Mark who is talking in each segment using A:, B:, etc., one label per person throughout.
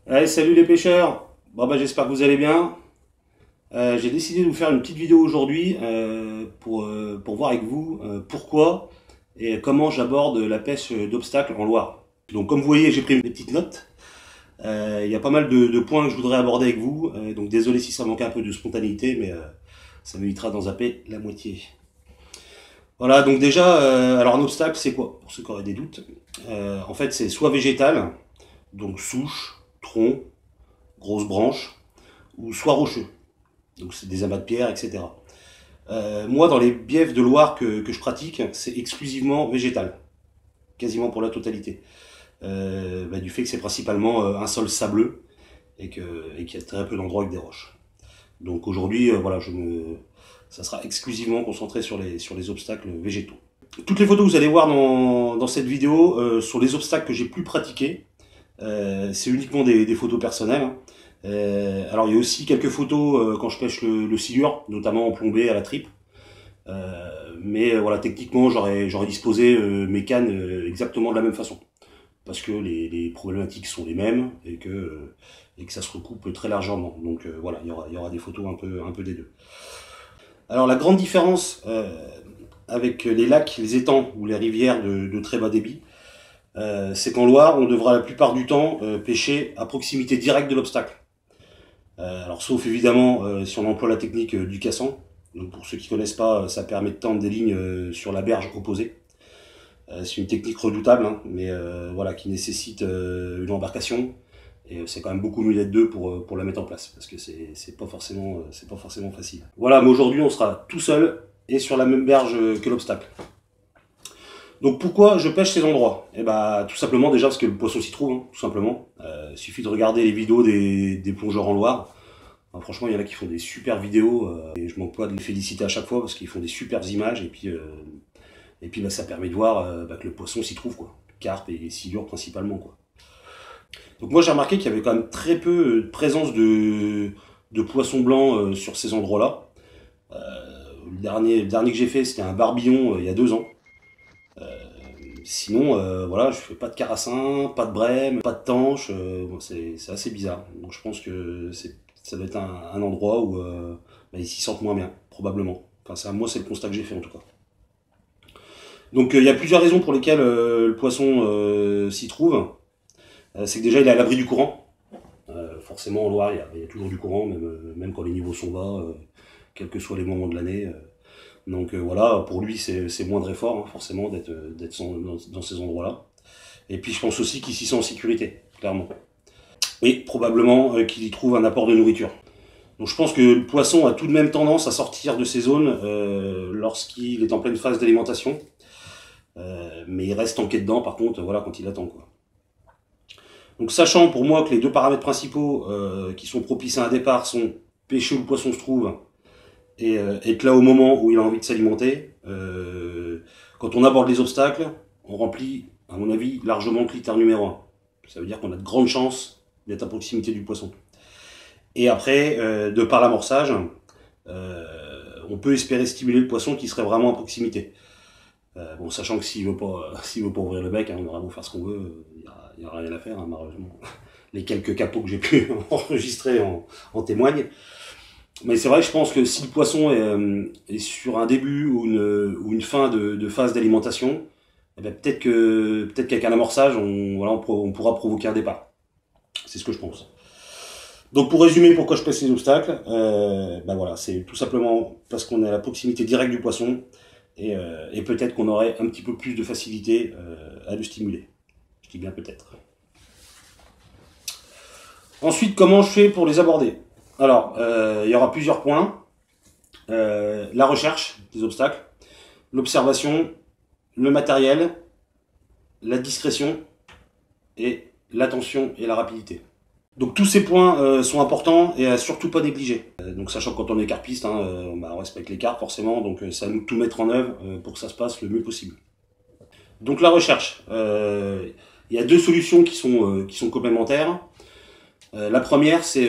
A: Allez, salut les pêcheurs. Bon bah j'espère que vous allez bien. J'ai décidé de vous faire une petite vidéo aujourd'hui pour voir avec vous pourquoi et comment j'aborde la pêche d'obstacles en Loire. Donc comme vous voyez, j'ai pris des petites notes. Il y a pas mal de points que je voudrais aborder avec vous. Donc désolé si ça manque un peu de spontanéité, mais ça m'évitera d'en zapper la moitié. Voilà, donc déjà, alors un obstacle c'est quoi? Pour ceux qui auraient des doutes. En fait c'est soit végétal, donc souche, tronc, grosses branches, ou soit rocheux. Donc c'est des amas de pierre, etc. Moi, dans les biefs de Loire que je pratique, c'est exclusivement végétal, quasiment pour la totalité. Du fait que c'est principalement un sol sableux et qu'il y a très peu d'endroits avec des roches. Donc aujourd'hui, voilà, ça sera exclusivement concentré sur les obstacles végétaux. Toutes les photos que vous allez voir dans cette vidéo sont les obstacles que j'ai pu pratiquer. C'est uniquement des photos personnelles, hein. Alors il y a aussi quelques photos quand je pêche le silure, notamment en plombée à la tripe. Voilà, techniquement j'aurais disposé mes cannes exactement de la même façon. Parce que les problématiques sont les mêmes et que ça se recoupe très largement. Donc voilà, il y aura des photos un peu des deux. Alors la grande différence avec les lacs, les étangs ou les rivières de très bas débit, c'est qu'en Loire, on devra la plupart du temps pêcher à proximité directe de l'obstacle. Alors sauf évidemment si on emploie la technique du cassan. Donc pour ceux qui connaissent pas, ça permet de tendre des lignes sur la berge opposée. C'est une technique redoutable, hein, mais voilà, qui nécessite une embarcation. Et c'est quand même beaucoup mieux d'être deux pour la mettre en place, parce que c'est pas forcément facile. Voilà, mais aujourd'hui on sera tout seul et sur la même berge que l'obstacle. Donc pourquoi je pêche ces endroits? Eh bah tout simplement déjà parce que le poisson s'y trouve, hein, tout simplement. Il suffit de regarder les vidéos des plongeurs en Loire. Enfin, franchement, il y en a qui font des super vidéos et je manque pas de les féliciter à chaque fois parce qu'ils font des superbes images et puis ça permet de voir que le poisson s'y trouve, quoi. Carpe et silure principalement, quoi. Donc moi j'ai remarqué qu'il y avait quand même très peu de présence de poissons blancs sur ces endroits-là. Le dernier que j'ai fait c'était un barbillon il y a 2 ans. Sinon, voilà, je fais pas de carassin, pas de brème, pas de tanche. Bon, c'est assez bizarre. Donc je pense que ça doit être un endroit où ils s'y sentent moins bien, probablement. Enfin, moi, c'est le constat que j'ai fait en tout cas. Donc il y a plusieurs raisons pour lesquelles le poisson s'y trouve. C'est que déjà, il est à l'abri du courant. Forcément, en Loire, il y a toujours du courant, même quand les niveaux sont bas, quels que soient les moments de l'année. Donc voilà, pour lui c'est moindre effort, hein, forcément, d'être dans ces endroits-là. Et puis je pense aussi qu'il s'y sent en sécurité, clairement. Et probablement qu'il y trouve un apport de nourriture. Donc je pense que le poisson a tout de même tendance à sortir de ces zones lorsqu'il est en pleine phase d'alimentation. Mais il reste tanké dedans par contre, voilà, quand il attend, quoi. Donc sachant pour moi que les deux paramètres principaux qui sont propices à un départ sont pêcher où le poisson se trouve et être là au moment où il a envie de s'alimenter. Quand on aborde les obstacles, on remplit, à mon avis, largement le critère numéro 1. Ça veut dire qu'on a de grandes chances d'être à proximité du poisson. Et après, de par l'amorçage, on peut espérer stimuler le poisson qui serait vraiment à proximité. Bon, sachant que s'il veut pas ouvrir le bec, hein, on va vraiment faire ce qu'on veut, il n'y a rien à faire, hein, malheureusement. Les quelques capots que j'ai pu enregistrer en témoignent. Mais c'est vrai, je pense que si le poisson est sur un début ou une fin de phase d'alimentation, eh ben peut-être qu'avec un amorçage, on pourra provoquer un départ. C'est ce que je pense. Donc pour résumer pourquoi je pêche les obstacles, voilà, c'est tout simplement parce qu'on est à la proximité directe du poisson et peut-être qu'on aurait un petit peu plus de facilité à le stimuler. Je dis bien peut-être. Ensuite, comment je fais pour les aborder? Alors, il y aura plusieurs points. La recherche des obstacles, l'observation, le matériel, la discrétion et l'attention et la rapidité. Donc tous ces points sont importants et à surtout pas négliger. Donc sachant que quand on est carpiste, hein, on respecte les carpes forcément, donc c'est à nous de tout mettre en œuvre pour que ça se passe le mieux possible. Donc la recherche, il y a deux solutions qui sont complémentaires. La première, c'est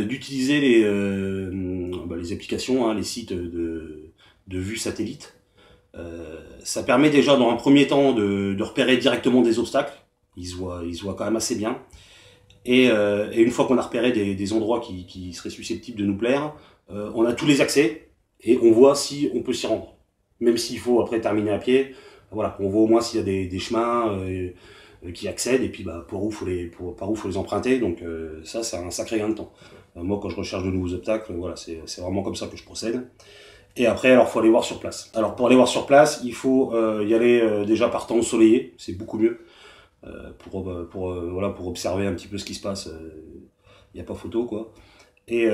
A: d'utiliser les applications, hein, les sites de vue satellite. Ça permet déjà dans un premier temps de repérer directement des obstacles. Ils se voient quand même assez bien. Et une fois qu'on a repéré des endroits qui seraient susceptibles de nous plaire, on a tous les accès et on voit si on peut s'y rendre. Même s'il faut après terminer à pied, voilà, on voit au moins s'il y a des chemins qui accèdent et puis bah, par où faut les emprunter. Donc ça, c'est un sacré gain de temps. Moi, quand je recherche de nouveaux obstacles, voilà, c'est vraiment comme ça que je procède. Et après, alors, faut aller voir sur place. Alors, pour aller voir sur place, il faut y aller déjà par temps ensoleillé, c'est beaucoup mieux. Voilà, pour observer un petit peu ce qui se passe. Il n'y a pas photo, quoi. Et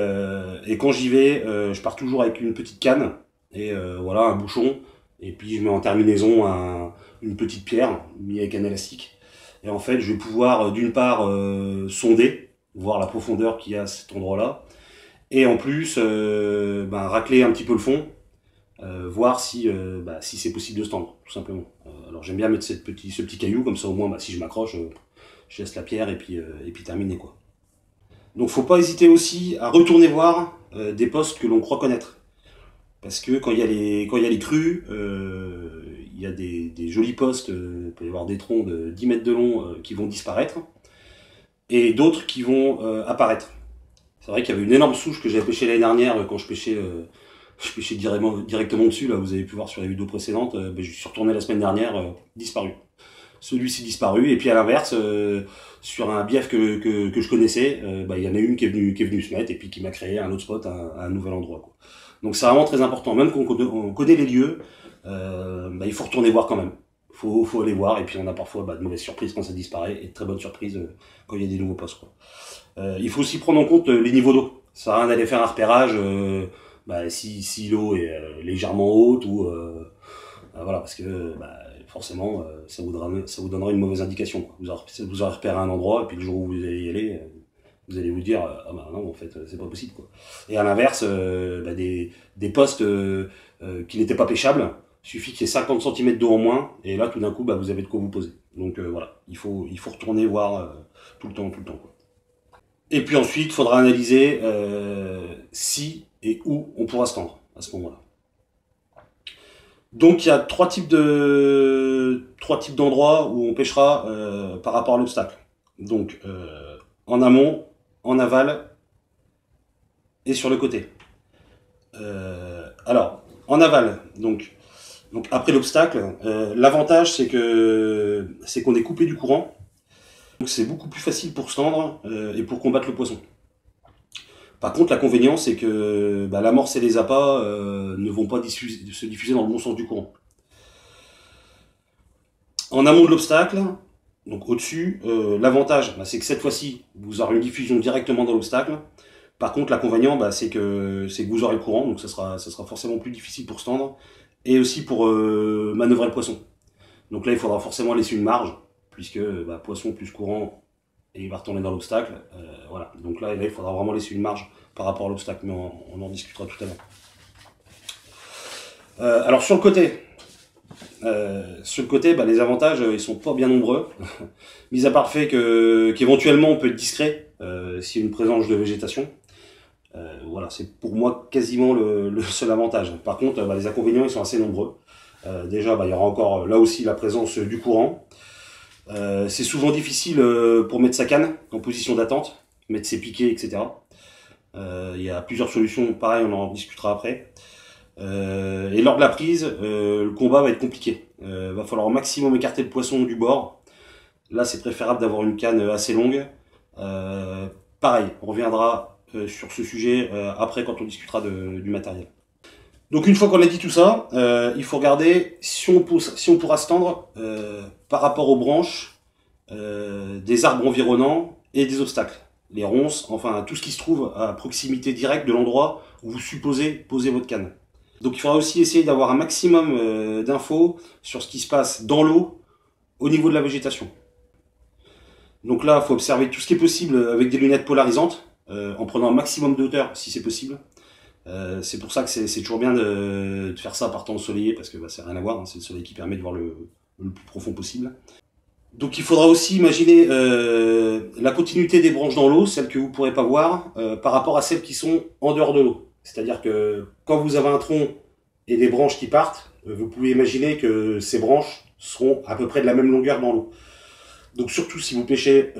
A: quand j'y vais, je pars toujours avec une petite canne et voilà, un bouchon. Et puis je mets en terminaison une petite pierre mise avec un élastique. Et en fait, je vais pouvoir d'une part sonder, voir la profondeur qu'il y a à cet endroit-là, et en plus racler un petit peu le fond, voir si c'est possible de se tendre, tout simplement. Alors j'aime bien mettre ce petit caillou, comme ça au moins si je m'accroche, je laisse la pierre et puis terminer, quoi. Donc faut pas hésiter aussi à retourner voir des postes que l'on croit connaître. Parce que quand il y a les crues, il y a des jolis postes, il peut y avoir des troncs de 10 mètres de long qui vont disparaître, et d'autres qui vont apparaître. C'est vrai qu'il y avait une énorme souche que j'avais pêchée l'année dernière quand je pêchais directement dessus, là vous avez pu voir sur les vidéos précédentes, je suis retourné la semaine dernière, disparu. Celui-ci disparu, et puis à l'inverse, sur un bief que je connaissais, il y en a une qui est venue se mettre, et puis qui m'a créé un autre spot à un nouvel endroit, quoi. Donc c'est vraiment très important, même quand on connaît les lieux, il faut retourner voir quand même. Faut aller voir, et puis on a parfois de mauvaises surprises quand ça disparaît, et de très bonnes surprises quand il y a des nouveaux postes, quoi. Il faut aussi prendre en compte les niveaux d'eau. Ça sert à rien d'aller faire un repérage si l'eau est légèrement haute ou voilà, parce que forcément ça vous donnera une mauvaise indication, quoi. Vous aurez repéré un endroit, et puis le jour où vous allez y aller, vous allez vous dire ah bah non, en fait c'est pas possible, quoi. Et à l'inverse, des postes qui n'étaient pas pêchables, suffit qu'il y ait 50 cm d'eau en moins, et là tout d'un coup vous avez de quoi vous poser. Donc voilà, il faut retourner voir tout le temps, quoi. Et puis ensuite, il faudra analyser si et où on pourra se tendre à ce moment-là. Donc il y a trois types d'endroits où on pêchera par rapport à l'obstacle. Donc en amont, en aval et sur le côté. Alors en aval, donc après l'obstacle, l'avantage c'est qu'on est coupé du courant. Donc c'est beaucoup plus facile pour se tendre et pour combattre le poisson. Par contre, l'inconvénient, c'est que l'amorce et les appâts ne vont pas se diffuser dans le bon sens du courant. En amont de l'obstacle, donc au-dessus, l'avantage, c'est que cette fois-ci, vous aurez une diffusion directement dans l'obstacle. Par contre, l'inconvénient, c'est que vous aurez le courant, donc ça sera forcément plus difficile pour se tendre, et aussi pour manœuvrer le poisson. Donc là, il faudra forcément laisser une marge, puisque poisson plus courant, et il va retourner dans l'obstacle. Voilà. Donc là, il faudra vraiment laisser une marge par rapport à l'obstacle, mais on en discutera tout à l'heure. Alors sur le côté, les avantages, ils sont pas bien nombreux, mis à part le fait qu'éventuellement on peut être discret s'il y a une présence de végétation. Voilà, c'est pour moi quasiment le seul avantage. Par contre, les inconvénients, ils sont assez nombreux. Déjà, il y aura encore là aussi la présence du courant. C'est souvent difficile pour mettre sa canne en position d'attente, mettre ses piquets, etc. Il y a plusieurs solutions, pareil, on en discutera après. Et lors de la prise, le combat va être compliqué. Va falloir au maximum écarter le poisson du bord. Là, c'est préférable d'avoir une canne assez longue. Pareil, on reviendra sur ce sujet après quand on discutera du matériel. Donc une fois qu'on a dit tout ça, il faut regarder si on pourra se tendre par rapport aux branches des arbres environnants et des obstacles. Les ronces, enfin tout ce qui se trouve à proximité directe de l'endroit où vous supposez poser votre canne. Donc il faudra aussi essayer d'avoir un maximum d'infos sur ce qui se passe dans l'eau au niveau de la végétation. Donc là, il faut observer tout ce qui est possible avec des lunettes polarisantes, en prenant un maximum de hauteur si c'est possible. C'est pour ça que c'est toujours bien de faire ça par temps ensoleillé, parce que ça n'a rien à voir, hein, c'est le soleil qui permet de voir le plus profond possible. Donc il faudra aussi imaginer la continuité des branches dans l'eau, celles que vous ne pourrez pas voir, par rapport à celles qui sont en dehors de l'eau. C'est-à-dire que quand vous avez un tronc et des branches qui partent, vous pouvez imaginer que ces branches seront à peu près de la même longueur dans l'eau. Donc surtout si vous pêchez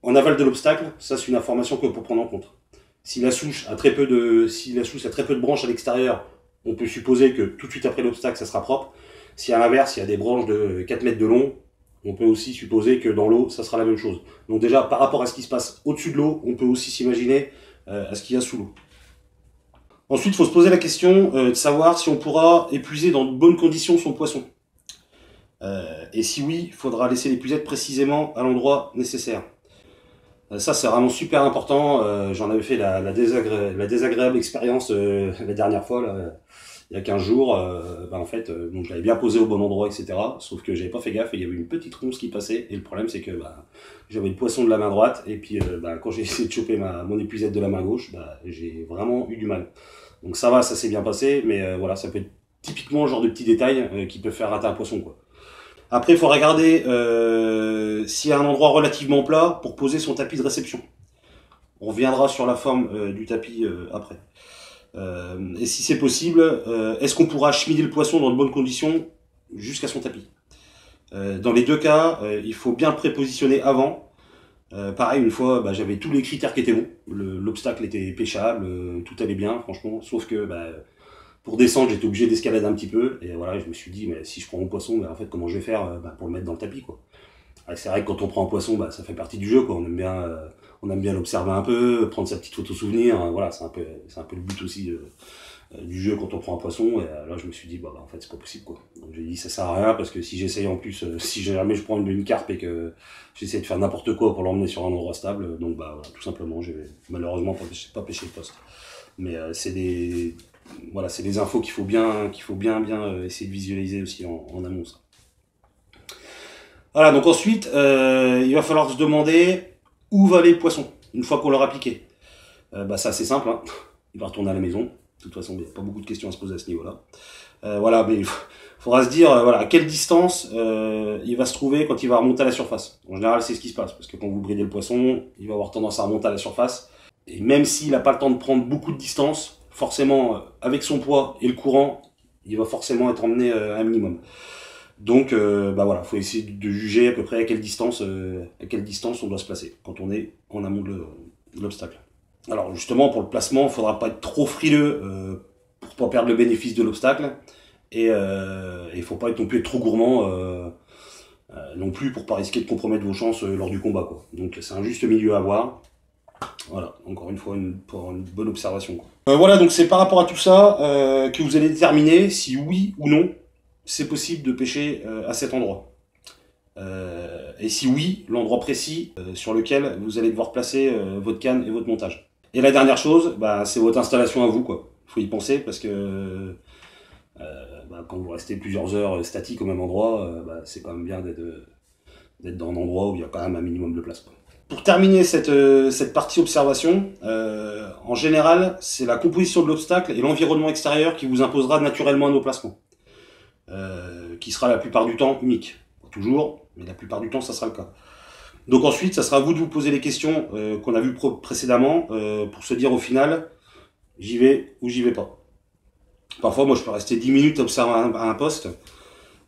A: en aval de l'obstacle, ça c'est une information qu'il faut prendre en compte. Si la souche a très peu de branches à l'extérieur, on peut supposer que tout de suite après l'obstacle, ça sera propre. Si à l'inverse, il y a des branches de 4 mètres de long, on peut aussi supposer que dans l'eau, ça sera la même chose. Donc déjà, par rapport à ce qui se passe au-dessus de l'eau, on peut aussi s'imaginer à ce qu'il y a sous l'eau. Ensuite, il faut se poser la question de savoir si on pourra épuiser dans de bonnes conditions son poisson. Et si oui, il faudra laisser l'épuisette précisément à l'endroit nécessaire. Ça, c'est vraiment super important. J'en avais fait la désagréable expérience la dernière fois, là, il y a 15 jours. En fait, donc je l'avais bien posé au bon endroit, etc. Sauf que j'avais pas fait gaffe et il y avait une petite ronce qui passait. Et le problème, c'est que j'avais le poisson de la main droite. Et puis, quand j'ai essayé de choper mon épuisette de la main gauche, j'ai vraiment eu du mal. Donc ça va, ça s'est bien passé. Mais voilà, ça peut être typiquement le genre de petits détails qui peuvent faire rater un poisson, quoi. Après, il faut regarder s'il y a un endroit relativement plat pour poser son tapis de réception. On reviendra sur la forme du tapis après. Et si c'est possible, est-ce qu'on pourra acheminer le poisson dans de bonnes conditions jusqu'à son tapis? Dans les deux cas, il faut bien prépositionner avant. Pareil, une fois, j'avais tous les critères qui étaient bons. L'obstacle était pêchable, tout allait bien, franchement. Sauf que pour descendre, j'étais obligé d'escalader un petit peu. Et voilà, je me suis dit, mais si je prends mon poisson, en fait, comment je vais faire pour le mettre dans le tapis, quoi. C'est vrai que quand on prend un poisson, ça fait partie du jeu, quoi. On aime bien l'observer un peu, prendre sa petite photo souvenir. Voilà, c'est un peu le but aussi du jeu quand on prend un poisson. Et là, je me suis dit, en fait, c'est pas possible, quoi. Donc j'ai dit, ça sert à rien parce que si j'essaye en plus, si jamais je prends une carpe et que j'essaie de faire n'importe quoi pour l'emmener sur un endroit stable, donc voilà, tout simplement, je vais malheureusement pas pêcher le poste. Mais c'est des infos qu'il faut bien essayer de visualiser aussi en amont, ça. Voilà, donc ensuite, il va falloir se demander où va aller le poisson, une fois qu'on l'aura piqué. C'est assez simple, hein. Il va retourner à la maison. De toute façon, il n'y a pas beaucoup de questions à se poser à ce niveau-là. Voilà, mais il faudra se dire à quelle distance il va se trouver quand il va remonter à la surface. En général, c'est ce qui se passe, parce que quand vous bridez le poisson, il va avoir tendance à remonter à la surface. Et même s'il n'a pas le temps de prendre beaucoup de distance, forcément, avec son poids et le courant, il va forcément être emmené à un minimum. Donc, faut essayer de juger à peu près à quelle distance on doit se placer quand on est en amont de l'obstacle. Alors justement, pour le placement, il ne faudra pas être trop frileux pour pas perdre le bénéfice de l'obstacle. Et il ne faut pas être non plus trop gourmand non plus pour pas risquer de compromettre vos chances lors du combat, quoi. Donc c'est un juste milieu à avoir. Voilà, encore une fois, pour une bonne observation, quoi. Voilà, donc c'est par rapport à tout ça que vous allez déterminer si oui ou non c'est possible de pêcher à cet endroit. Et si oui, l'endroit précis sur lequel vous allez devoir placer votre canne et votre montage. Et la dernière chose, c'est votre installation à vous, quoi. Faut y penser parce que quand vous restez plusieurs heures statique au même endroit, c'est quand même bien d'être dans un endroit où il y a quand même un minimum de place, quoi. Pour terminer cette partie observation, en général, c'est la composition de l'obstacle et l'environnement extérieur qui vous imposera naturellement un placements. Qui sera la plupart du temps unique. Pas toujours, mais la plupart du temps, ça sera le cas. Donc ensuite, ça sera à vous de vous poser les questions qu'on a vues précédemment pour se dire au final, j'y vais ou j'y vais pas. Parfois, moi, je peux rester 10 minutes à observer un poste.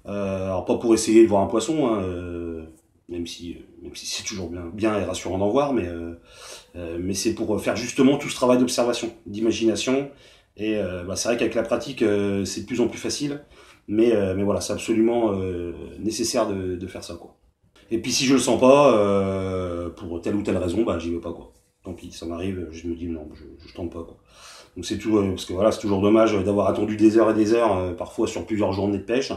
A: Alors pas pour essayer de voir un poisson, hein, même si c'est toujours bien et rassurant d'en voir, mais c'est pour faire justement tout ce travail d'observation, d'imagination. Et c'est vrai qu'avec la pratique, c'est de plus en plus facile. Mais voilà, c'est absolument nécessaire de faire ça, quoi. Et puis si je le sens pas, pour telle ou telle raison, j'y vais pas, quoi. Tant pis, ça m'arrive, je me dis non, je tente pas, quoi. Donc c'est tout, parce que voilà, c'est toujours dommage d'avoir attendu des heures et des heures, parfois sur plusieurs journées de pêche,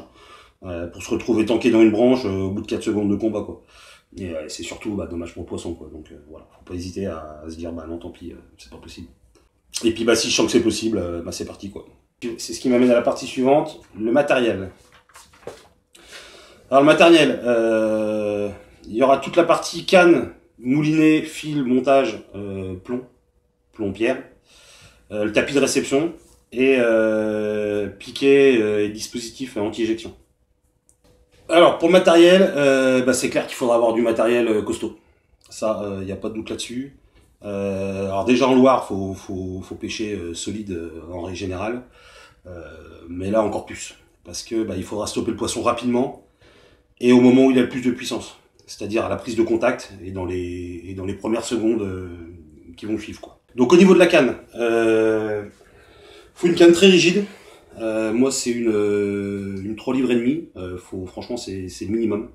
A: pour se retrouver tanké dans une branche au bout de 4 secondes de combat, quoi. Et c'est surtout dommage pour le poisson, quoi. Donc voilà, faut pas hésiter à se dire non, tant pis, c'est pas possible. Et puis si je sens que c'est possible, c'est parti, quoi. C'est ce qui m'amène à la partie suivante, le matériel. Alors le matériel, il y aura toute la partie canne, moulinet, fil, montage, plomb-pierre, le tapis de réception et piquet et dispositif anti-éjection. Alors pour le matériel, c'est clair qu'il faudra avoir du matériel costaud. Ça, il n'y a pas de doute là-dessus. Alors déjà en Loire, faut pêcher solide en règle générale. Mais là encore plus, parce que il faudra stopper le poisson rapidement et au moment où il a le plus de puissance. c'est-à-dire à la prise de contact et dans les premières secondes qui vont suivre, quoi. Donc au niveau de la canne, faut une canne très rigide. Moi c'est une 3 livres et demi. Franchement c'est le minimum.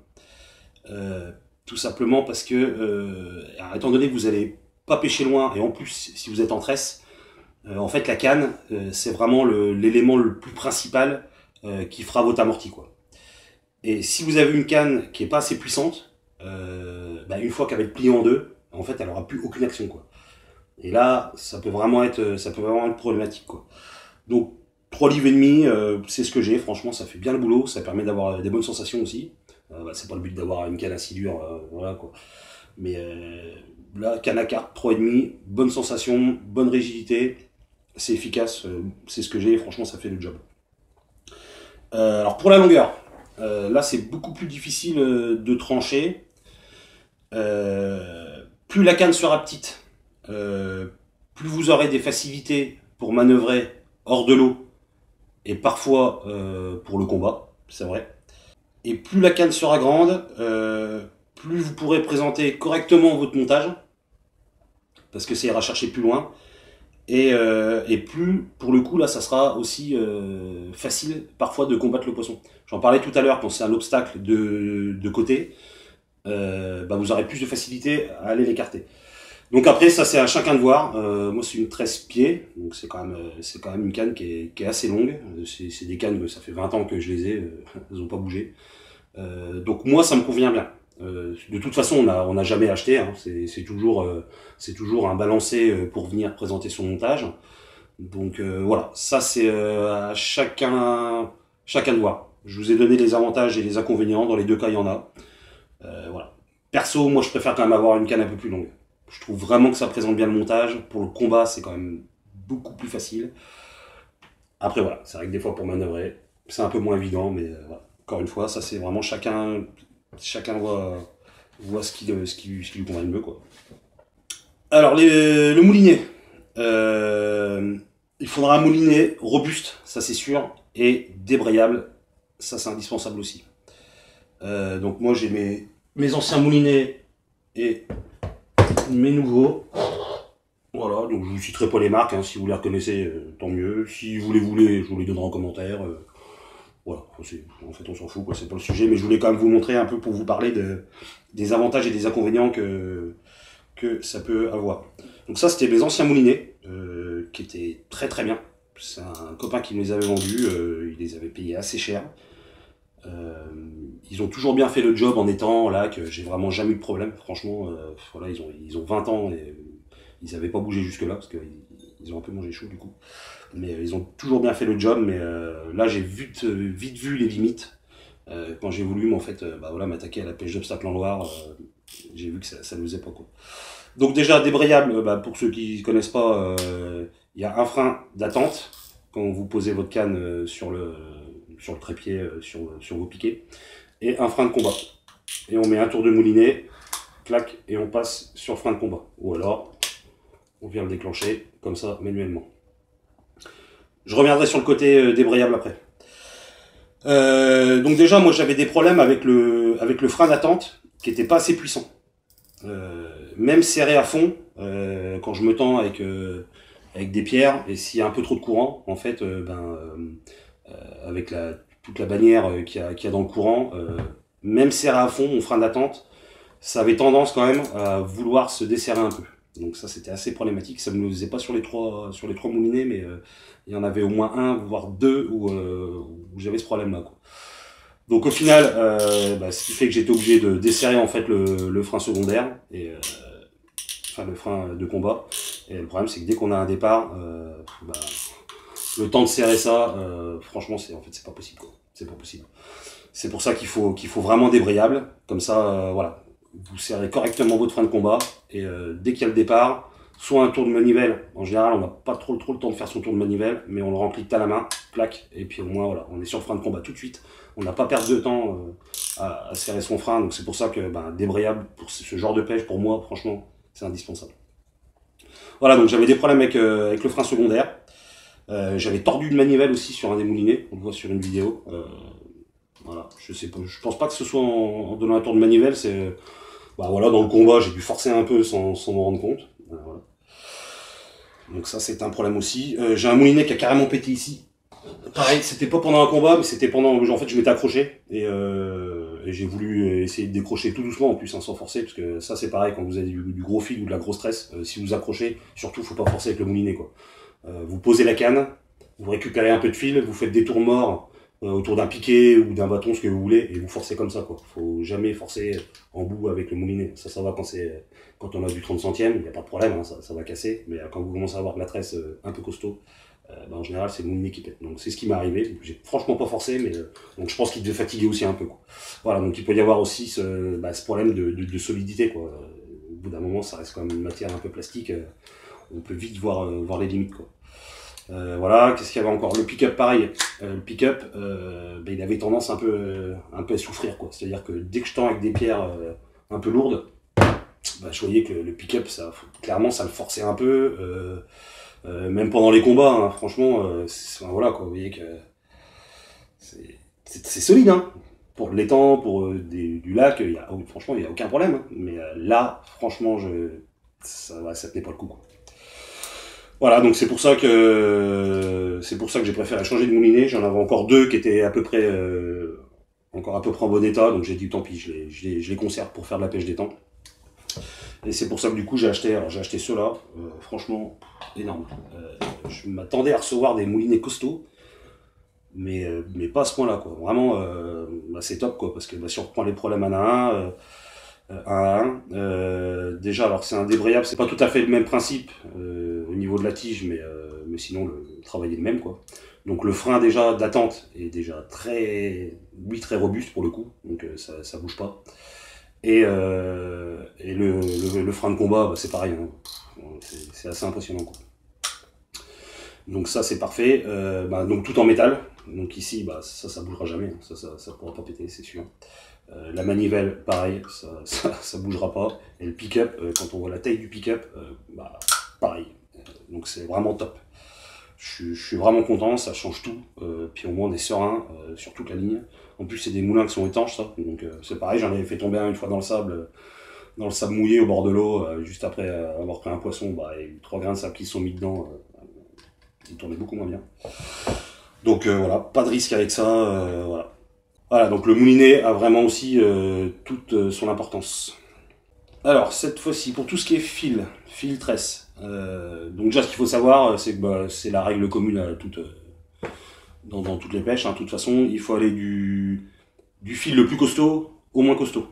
A: Tout simplement parce que étant donné que vous allez pas pêcher loin et en plus si vous êtes en tresse, en fait la canne c'est vraiment l'élément le plus principal qui fera votre amorti, quoi. Et si vous avez une canne qui est pas assez puissante, une fois qu'elle va être pliée en deux, en fait elle aura plus aucune action, quoi. Et là ça peut vraiment être problématique, quoi. Donc 3 livres et demi, c'est ce que j'ai. Franchement ça fait bien le boulot, ça permet d'avoir des bonnes sensations aussi. C'est pas le but d'avoir une canne assez dure, voilà, quoi. Mais là, canne à carpe, 3,5, bonne sensation, bonne rigidité, c'est efficace, c'est ce que j'ai, franchement ça fait le job. Alors pour la longueur, là c'est beaucoup plus difficile de trancher. Plus la canne sera petite, plus vous aurez des facilités pour manœuvrer hors de l'eau et parfois pour le combat, c'est vrai. Et plus la canne sera grande, plus vous pourrez présenter correctement votre montage, parce que ça ira chercher plus loin. Et plus, pour le coup, là, ça sera aussi facile parfois de combattre le poisson. J'en parlais tout à l'heure, quand c'est un obstacle de côté, vous aurez plus de facilité à aller l'écarter. Donc après, ça c'est à chacun de voir. Moi c'est une 13 pieds, donc c'est quand même une canne qui est assez longue. C'est des cannes, ça fait 20 ans que je les ai, elles n'ont pas bougé. Donc moi ça me convient bien. De toute façon on n'a jamais acheté, hein. C'est toujours un balancé pour venir présenter son montage. Donc voilà, ça c'est à chacun de voir. Je vous ai donné les avantages et les inconvénients, dans les deux cas il y en a. Voilà. Perso, moi je préfère quand même avoir une canne un peu plus longue. Je trouve vraiment que ça présente bien le montage. Pour le combat, c'est quand même beaucoup plus facile. Après voilà, c'est vrai que des fois pour manœuvrer, c'est un peu moins évident, mais voilà. Encore une fois, ça c'est vraiment chacun voit ce qui lui convient le mieux, quoi. Alors le moulinet. Il faudra un moulinet robuste, ça c'est sûr, et débrayable, ça c'est indispensable aussi. Donc moi j'ai mes anciens moulinets et mes nouveaux. Voilà, donc je vous citerai pas les marques, hein. Si vous les reconnaissez, tant mieux. Si vous les voulez, je vous les donnerai en commentaire. Voilà, en fait on s'en fout, quoi, c'est pas le sujet, mais je voulais quand même vous montrer un peu pour vous parler des avantages et des inconvénients que ça peut avoir. Donc ça c'était mes anciens moulinets, qui étaient très très bien. C'est un copain qui me les avait vendus, il les avait payés assez cher. Ils ont toujours bien fait le job en étant là, que j'ai vraiment jamais eu de problème. Franchement, voilà, ils ont 20 ans et ils n'avaient pas bougé jusque là parce qu'ils ont un peu mangé chaud du coup. Mais ils ont toujours bien fait le job. Mais là, j'ai vite vu les limites quand j'ai voulu, en fait, m'attaquer à la pêche d'obstacles en Loire. J'ai vu que ça ne faisait pas, quoi. Donc déjà débrayable, pour ceux qui ne connaissent pas, il y a un frein d'attente quand vous posez votre canne sur le trépied, sur vos piquets, et un frein de combat. Et on met un tour de moulinet, clac, et on passe sur le frein de combat. Ou alors, on vient le déclencher, comme ça, manuellement. Je reviendrai sur le côté débrayable après. Donc déjà, moi j'avais des problèmes avec le frein d'attente, qui était pas assez puissant. Même serré à fond, quand je me tends avec des pierres, et s'il y a un peu trop de courant, en fait, avec toute la bannière qu'il y a dans le courant, même serré à fond, mon frein d'attente, ça avait tendance quand même à vouloir se desserrer un peu. Donc ça c'était assez problématique, ça ne me le faisait pas sur les trois moulinets, mais il y en avait au moins un, voire deux, où j'avais ce problème-là, quoi. Donc au final, ce qui fait que j'étais obligé de desserrer en fait le frein secondaire, et enfin le frein de combat. Et le problème c'est que dès qu'on a un départ, le temps de serrer ça, franchement c'est pas possible, quoi. C'est pas possible. C'est pour ça qu'il faut vraiment débrayable, comme ça, voilà. Vous serrez correctement votre frein de combat, et dès qu'il y a le départ, soit un tour de manivelle, en général on n'a pas trop le temps de faire son tour de manivelle, mais on le remplit à la main, plaque, et puis au moins voilà, on est sur le frein de combat tout de suite, on n'a pas perdre de temps à serrer son frein, donc c'est pour ça que débrayable pour ce genre de pêche, pour moi franchement c'est indispensable. Voilà, donc j'avais des problèmes avec le frein secondaire, j'avais tordu une manivelle aussi sur un des moulinets, on le voit sur une vidéo, Voilà, je sais pas, je pense pas que ce soit en donnant un tour de manivelle, c'est... Bah voilà, dans le combat, j'ai dû forcer un peu sans m'en rendre compte. Voilà. Donc ça, c'est un problème aussi. J'ai un moulinet qui a carrément pété ici. Pareil, c'était pas pendant un combat, mais c'était pendant... En fait, je m'étais accroché, et j'ai voulu essayer de décrocher tout doucement, en plus, hein, sans forcer, parce que ça, c'est pareil, quand vous avez du gros fil ou de la grosse tresse, si vous accrochez, surtout, faut pas forcer avec le moulinet, quoi. Vous posez la canne, vous récupérez un peu de fil, vous faites des tours morts autour d'un piquet ou d'un bâton, ce que vous voulez, et vous forcez comme ça, quoi. Faut jamais forcer en bout avec le moulinet. Ça va quand on a du 30 centièmes, il n'y a pas de problème, hein, ça va casser, mais quand vous commencez à avoir de la tresse un peu costaud, bah, en général, c'est le moulinet qui pète. Donc c'est ce qui m'est arrivé. J'ai franchement pas forcé, mais donc je pense qu'il devait fatiguer aussi un peu, quoi. Voilà, donc il peut y avoir aussi ce problème de solidité, quoi. Au bout d'un moment, ça reste quand même une matière un peu plastique. On peut vite voir les limites, quoi. Voilà, qu'est-ce qu'il y avait encore? Le pick-up, pareil. Le pick-up, bah, il avait tendance un peu à souffrir, quoi. C'est-à-dire que dès que je tends avec des pierres un peu lourdes, bah, je voyais que le pick-up, clairement, ça le forçait un peu. Même pendant les combats, hein, franchement, voilà, quoi. Vous voyez que c'est solide, hein. Pour l'étang, pour du lac, franchement, il y a aucun problème, hein. Mais là, franchement, ça tenait pas le coup, quoi. Voilà, donc c'est pour ça que j'ai préféré changer de moulinet. J'en avais encore deux qui étaient encore à peu près en bon état, donc j'ai dit tant pis, je les conserve pour faire de la pêche d'étang. Et c'est pour ça que du coup j'ai acheté ceux-là. Franchement, énorme. Je m'attendais à recevoir des moulinets costauds, mais pas à ce point-là, quoi. Vraiment, bah, c'est top, quoi, parce que bah, si on reprend les problèmes un à un, déjà, alors c'est un débrayable, c'est pas tout à fait le même principe au niveau de la tige, mais sinon le travail est le même, quoi. Donc le frein déjà d'attente est déjà très robuste pour le coup, donc ça bouge pas. Et le frein de combat, bah, c'est pareil, hein. C'est assez impressionnant, quoi. Donc ça c'est parfait, bah, donc tout en métal, donc ici bah, ça bougera jamais, hein. Ça pourra pas péter, c'est sûr. La manivelle, pareil, ça bougera pas. Et le pick-up, quand on voit la taille du pick-up, bah, pareil. Donc c'est vraiment top. Je suis vraiment content, ça change tout. Puis au moins on est serein sur toute la ligne. En plus c'est des moulins qui sont étanches, ça. Donc c'est pareil, j'en avais fait tomber un une fois dans le sable mouillé au bord de l'eau, juste après avoir pris un poisson. Bah, et 3 grains de sable qui se sont mis dedans, il tournait beaucoup moins bien. Donc voilà, pas de risque avec ça, voilà. Voilà, donc le moulinet a vraiment aussi toute son importance. Alors, cette fois-ci, pour tout ce qui est fil tresse, donc déjà ce qu'il faut savoir, c'est que bah, c'est la règle commune à dans toutes les pêches, hein. De toute façon, il faut aller du fil le plus costaud au moins costaud.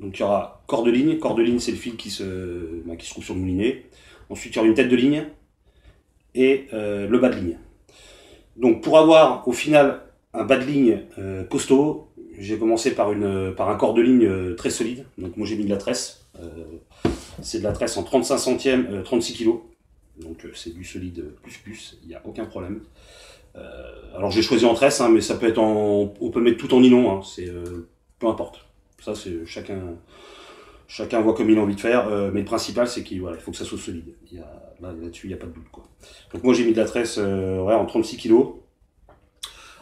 A: Donc il y aura corde de ligne c'est le fil qui se trouve sur le moulinet. Ensuite il y aura une tête de ligne et le bas de ligne. Donc pour avoir au final un bas de ligne costaud, j'ai commencé par un corps de ligne très solide. Donc moi j'ai mis de la tresse. C'est de la tresse en 35 centièmes, 36 kg. Donc c'est du solide plus, il n'y a aucun problème. Alors j'ai choisi en tresse, hein, mais ça peut être on peut mettre tout en nylon, hein, peu importe. Ça c'est chacun voit comme il a envie de faire, mais le principal c'est qu'il voilà, il faut que ça soit solide. Là-dessus il n'y a pas de doute, quoi. Donc moi j'ai mis de la tresse ouais, en 36 kg.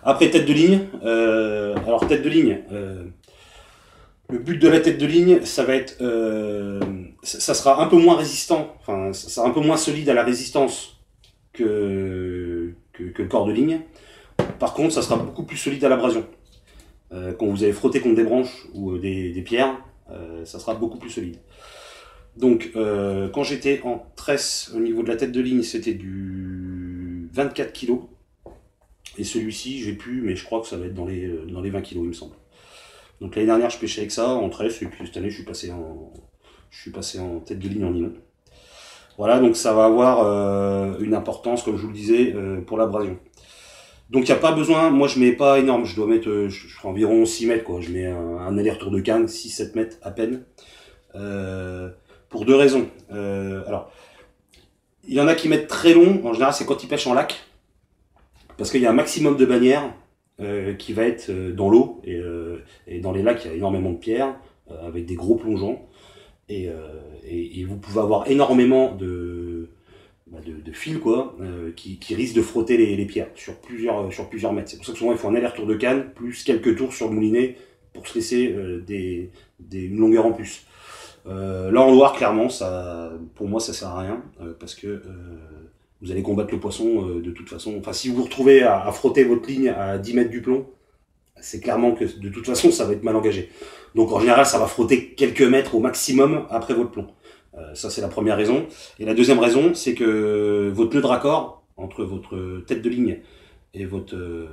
A: Après tête de ligne, alors tête de ligne, le but de la tête de ligne, ça va être, ça sera un peu moins résistant, enfin ça sera un peu moins solide à la résistance que le corps de ligne. Par contre, ça sera beaucoup plus solide à l'abrasion. Quand vous allez frotter contre des branches ou des pierres, ça sera beaucoup plus solide. Donc, quand j'étais en tresse au niveau de la tête de ligne, c'était du 24 kg. Et celui-ci, j'ai pu, mais je crois que ça va être dans les 20 kg, il me semble. Donc l'année dernière, je pêchais avec ça en tresse, et puis cette année, je suis passé en tête de ligne en nylon. Voilà, donc ça va avoir une importance, comme je vous le disais, pour l'abrasion. Donc il n'y a pas besoin, moi je mets pas énorme, je dois mettre je fais environ 6 mètres, quoi. Je mets un aller-retour de canne, 6-7 mètres à peine. Pour deux raisons. Alors, il y en a qui mettent très long, en général c'est quand ils pêchent en lac, parce qu'il y a un maximum de bannières qui va être dans l'eau, et dans les lacs il y a énormément de pierres, avec des gros plongeons, et vous pouvez avoir énormément de fil quoi, qui risque de frotter les pierres sur plusieurs mètres. C'est pour ça que souvent il faut un aller-retour de canne plus quelques tours sur le moulinet pour se laisser une longueur en plus. Là en noir clairement ça, pour moi ça sert à rien parce que vous allez combattre le poisson de toute façon. Enfin si vous vous retrouvez à frotter votre ligne à 10 mètres du plomb, c'est clairement que de toute façon ça va être mal engagé. Donc en général ça va frotter quelques mètres au maximum après votre plomb. Ça c'est la première raison. Et la deuxième raison c'est que votre nœud de raccord entre votre tête de ligne et votre